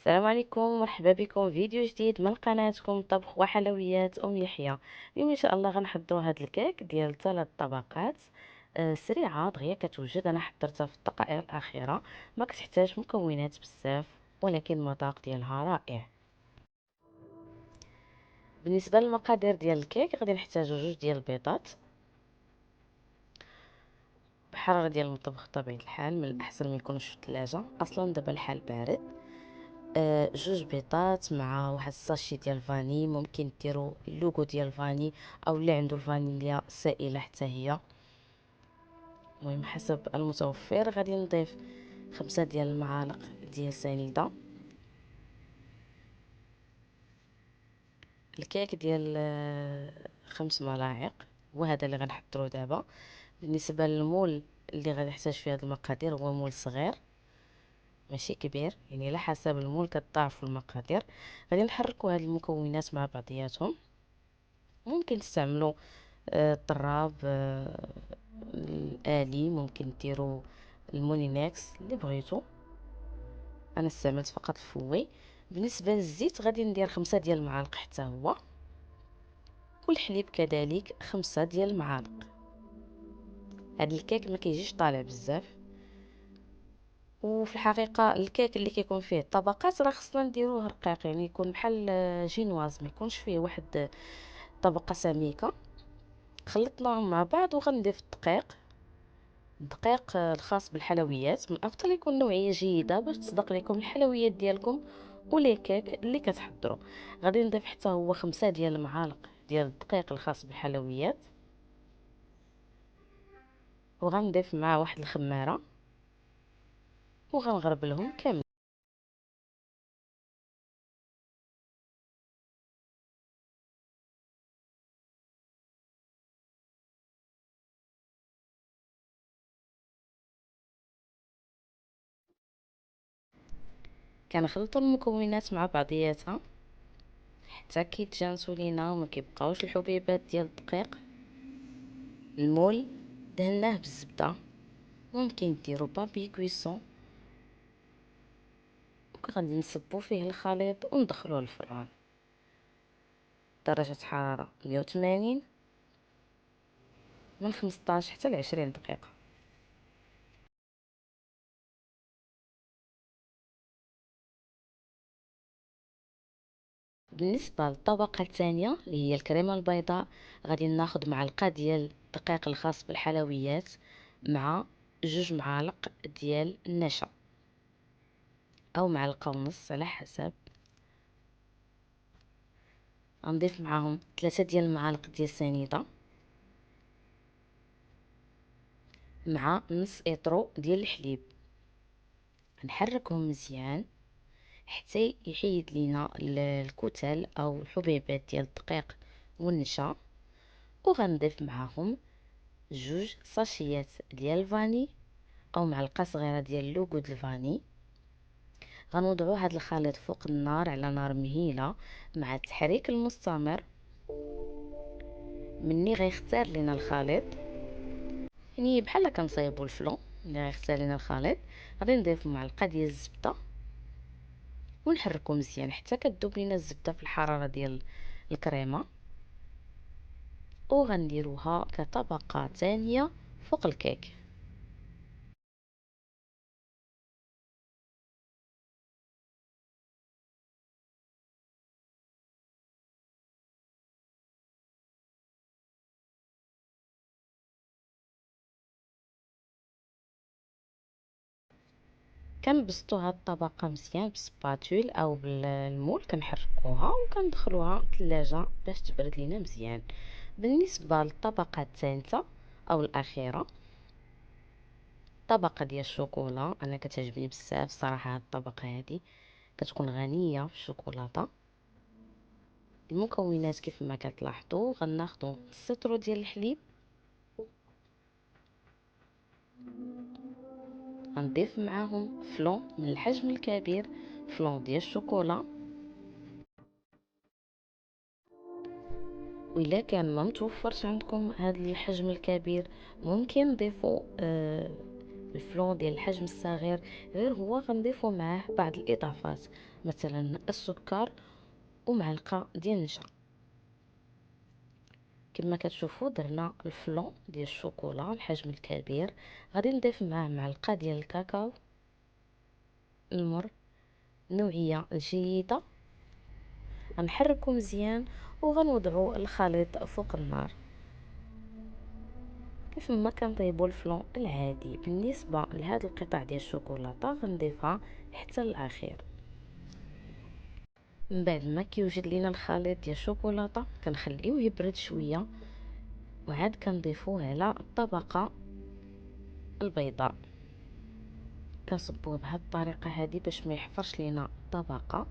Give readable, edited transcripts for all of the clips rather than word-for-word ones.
السلام عليكم، مرحبا بكم فيديو جديد من قناتكم طبخ وحلويات يحيى. اليوم ان شاء الله غنحضروا هذا الكيك ديال 3 طبقات. سريعه دغيا كتوجد. انا حضرتها في الدقائق الاخيره، ما كتحتاج مكونات بزاف ولكن المذاق ديالها رائع. بالنسبه للمقادير ديال الكيك غادي نحتاجو 2 ديال البيضات بحراره ديال المطبخ بطبيعه الحال، من الاحسن ما يكونوش في الثلاجه، اصلا دابا الحال بارد. 2 بيضات مع واحد الساشي ديال الفاني، ممكن ديروا اللوغو ديال الفاني او اللي عنده الفانيليا سائله حتى هي، المهم حسب المتوفر. غادي نضيف 5 ديال المعالق ديال سنيده. الكيك ديال 5 ملاعق هو هذا اللي غنحضرو دابا. بالنسبه للمول اللي غادي نحتاج فيه هاد المقادير هو مول صغير ماشي كبير، يعني على حسب المول كتضاعفوا المقادير. غادي نحركوا هاد المكونات مع بعضياتهم. ممكن تستعملوا الطراب الآلي، ممكن ديروا المونينكس اللي بغيتو. انا استعملت فقط الفوي. بالنسبه للزيت غادي ندير 5 ديال المعالق حتى هو، والحليب كذلك 5 ديال المعالق. هاد الكيك ما كيجيش طالع بزاف، وفي الحقيقه الكيك اللي كيكون فيه طبقات راه خصنا نديروه رقيق، يعني يكون بحال جينواز، ما يكونش فيه واحد طبقه سميكه. خلطناهم مع بعض وغنضيف الدقيق الخاص بالحلويات. من الافضل يكون نوعيه جيده باش تصدق لكم الحلويات ديالكم ولي كيك اللي كتحضروا. غادي نضيف حتى هو 5 ديال المعالق ديال الدقيق الخاص بالحلويات، وغنضيف مع واحد الخماره وغنغربلهم كامل. كنخلطوا المكونات مع بعضياتها حتى كيتجانسوا لينا وما كيبقاوش الحبيبات ديال الدقيق. المول دهناه بالزبده، ممكن ديروا بابي كويسون، وغادي نصبوا فيه الخليط وندخلوه للفران درجه حراره 180 من 15 حتى ل 20 دقيقه. بالنسبه للطبقه الثانيه اللي هي الكريمه البيضاء، غادي ناخذ معلقه ديال الدقيق الخاص بالحلويات مع 2 معالق ديال النشا او معلقه ونص على حسب. غنضيف معاهم 3 ديال المعالق ديال السنيده مع نص اطرو ديال الحليب. نحركهم مزيان حتى يحيد لينا الكتل او الحبيبات ديال الدقيق والنشا. وغنضيف معاهم 2 ساشيات ديال الفاني او معلقه صغيره ديال اللوغو د الفاني. غنوضعوا هذا الخليط فوق النار على نار مهيله مع التحريك المستمر. مني غيختار لنا الخليط، يعني بحال كنصايبوا الفلون اللي غيختار لنا الخليط، غادي نضيف معلقه ديال الزبده ونحركو مزيان حتى كتذوب لينا الزبده في الحراره ديال الكريمه. وغنديروها كطبقه ثانيه فوق الكيك. كنبسطوا هاد الطبقه مزيان بسباتول او بالمول، كنحركوها وكندخلوها الثلاجه باش تبرد لينا مزيان. بالنسبه للطبقه الثالثه او الاخيره، طبقه ديال الشوكولا، انا كتعجبني بزاف صراحه هاد الطبقه هادي، كتكون غنيه في الشوكولاته. المكونات كيف ما كتلاحظوا، غناخذوا السطرو ديال الحليب، غنضيف معاهم فلون من الحجم الكبير، فلون ديال الشوكولا. وإلا كان ما متوفرش عندكم هذا الحجم الكبير، ممكن نضيفوا الفلون ديال الحجم الصغير، غير هو غنضيفو معاه بعض الاضافات، مثلا السكر ومعلقه ديال النشا. كما كتشوفوا درنا الفلون ديال الشوكولا الحجم الكبير، غادي نضيف معاه معلقه ديال الكاكاو المر نوعيه جيده، غنحركو مزيان وغنوضعو الخليط فوق النار. كيف ما كنطيبو الفلون العادي، بالنسبه لهاد القطع ديال الشوكولاته غنضيفها حتى الاخير. من بعد ما كيوجد لينا الخليط ديال الشوكولاته كنخليوه يبرد شويه، وعاد كنضيفوه على الطبقه البيضاء. كنصبوه بهاد الطريقه هذه باش ما يحفرش لينا الطبقه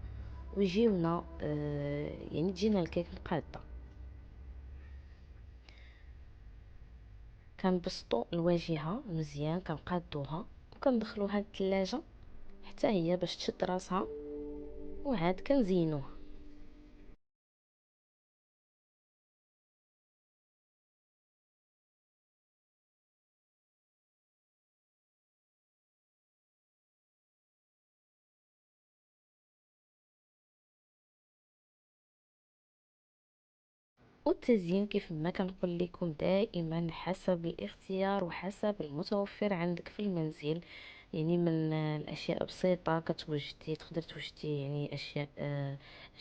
ويجيونا يعني تجينا الكيك مقاده. كنبسطوا الواجهه مزيان، كنقادوها وكندخلوها للثلاجه حتى هي باش تشد راسها، وعاد كنزينوها. والتزيين كيف ما كنقول لكم دائما حسب الاختيار وحسب المتوفر عندك في المنزل. يعني من الاشياء بسيطه كتوجدي، تقدر توجدي يعني اشياء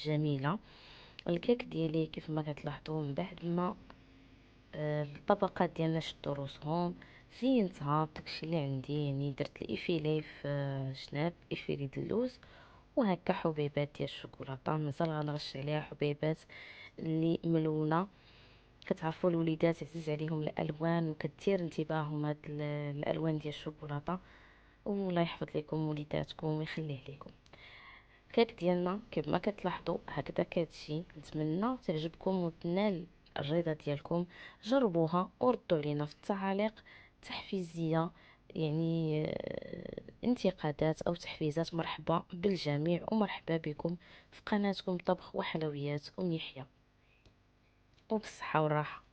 جميله. الكيك ديالي كيف ما كتلاحظوا من بعد ما الطبقات ديالنا شدوا روسهم، زينتها بداكشي اللي عندي. يعني درت الافيلي في جناب افيلي د اللوز، وهكا حبيبات ديال الشوكولاته. مازال غنرش عليها حبيبات اللي ملونه. كتعرفوا الوليدات عزيز عليهم الالوان وكثير انتباههم هاد الالوان ديال الشوكولاته. والله يحفظ لكم وليداتكم ويخليه لكم. الكيك ديالنا كيف ما كتلاحظوا هكذا كتجي. نتمنى تعجبكم وتنال الرضا ديالكم. جربوها وردوا علينا في التعاليق تحفيزيه، يعني انتقادات او تحفيزات. مرحبا بالجميع ومرحبا بكم في قناتكم طبخ وحلويات يحيى، وبالصحه والراحه.